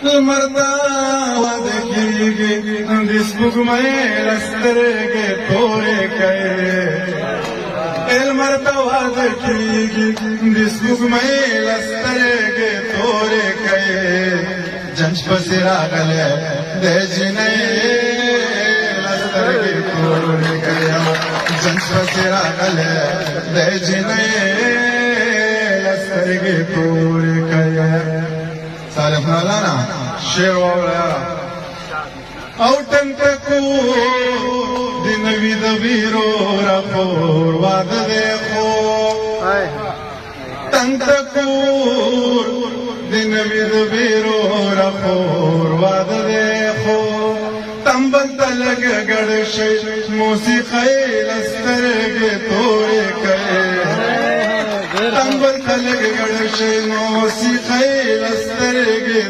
المرتا ودکیږي د سپوږمۍ لسترګې تورې کوي المرتا ودکیږي د سپوږمۍ لسترګې تورې کوي جنج پسې راغلی د جنۍ لسترګې تورې کوي جنج پسې راغلی د جنۍ لسترګې تورې کوي صالح مولانا شعر واورا او ټنګکو د نوی د ویرو راپور واده دی خو ټنګکو د نوی د ویرو راپور واده دی خو تنبل تلګ ګړ شي موسیقۍ لسترګې تورې کوي تنبل تلګ ګړ شي موسیقۍ لسترګې